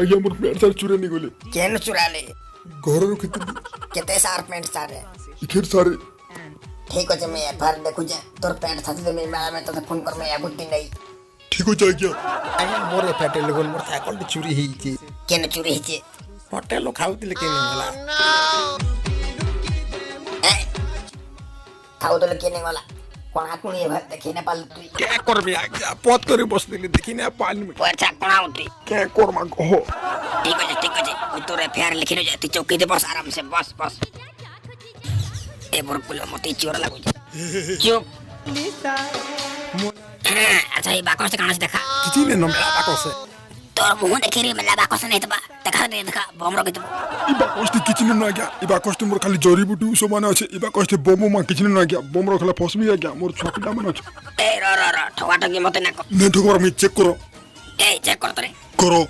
आज्ञा मोर pant shirt चुरा नहीं गले केन चुरा ले घर रखी केते सार पेंट सारे इखेर सारे ठीक अछि मैं एफआर देखु जे तोर पेंट साथी दे मेला में तो फोन कर मैं आबुती नहीं ठीक हो जाए क्या आज्ञा मोर एफआर लोगन मोर साइकिल चोरी हेइचे केन चोरी हिचे होटल खाउतिले केन गला खाऊ तो केने वाला कोणा कुणी भात देखिने पाल तू क्या करबे आज्ञा पत करे बसले देखि ना पानी में पैसा कोणा उठी क्या करमा कहो ठीक अछि तोरे फेर लिखि न जाती चौकी दे बस आराम से बस बस ए बुरकुल मते चोर लागु चुप अच्छा ये बाकस से कहां से देखा किछि ने नमेला बाकस तोर मुंह देखि रे मेला बाकस नहीं तबा देखा दे देखा बम रखि तब इबा कष्ट किचन न आज्ञा इबा कष्ट मोर खाली जड़ी बुटी सो माने अछि इबा कष्ट बम मा किचन न आज्ञा बम रखला फसबी आज्ञा मोर छपिला मन अछि ए र ठगा ठगी मते ना कर ने ठोकर मी चेक करो ए चेक कर तरे करो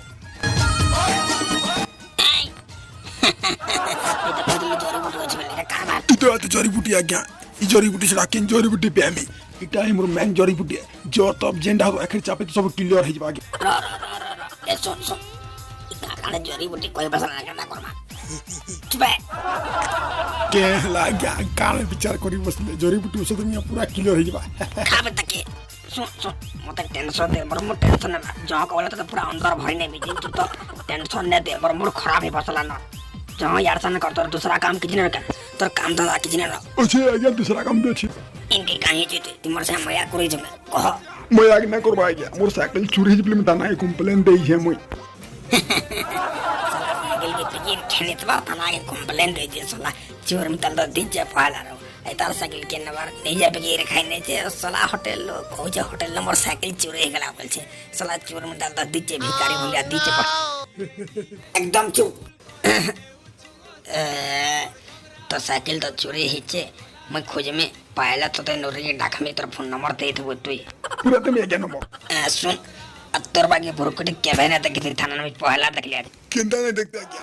इतो आते जड़ी बुटी आज्ञा ई जड़ी बुटी से राखिन जड़ी बुटी प्यामी इटा मोर मैन जड़ी बुटी जो तब जेंडा हो आखिर चापे तो सब क्लियर हे जाबा र ए सुन इता काले जड़ी बुटी कोई बसला ना करमा चुप के लाग्या काले विचार करी बसले जड़ी बुटी औषध में पूरा क्लियर हे जाबा खाबे तके सुन मते टेंशन दे मोर टेंशन ना जो कहले तो पूरा अंदर भरि नै बिजिन तू तो टेंशन ने दे मोर मूड खराब हे बसला ना जहाँ यार सन कर तोर दूसरा काम किछ न कर तोर काम धंधा किछ न अच्छे आज्ञा दूसरा काम दे छी इनके काहे जेते तुमर से मया करै जमे कह मैं आगे ना करबा आज्ञा मोर साइकिल चोरी हिजले में दाना कंप्लेन दे है मैं साइकिल के पिगिर खेने तबा तना के कंप्लेन दे जे सला चोर में तल दीजे पाला रो ए तार साइकिल के नंबर दीजे पिगिर खाइने छे सला होटल लो कोजे होटल नंबर साइकिल चोरी गेला बोल छे सला चोर में तल दीजे भिखारी बोलिया दीजे पर एकदम चुप तो साइकिल तो चोरी हिचे मैं खोज में पायला तो ते नोरी डाक में तेरा फोन नंबर दे थो तू पूरा ते मैं क्या नंबर सुन अत्तर बागे बुरकुटी के बहने तक फिर थाना में पहला तक लिया केंदा नहीं देखता आज्ञा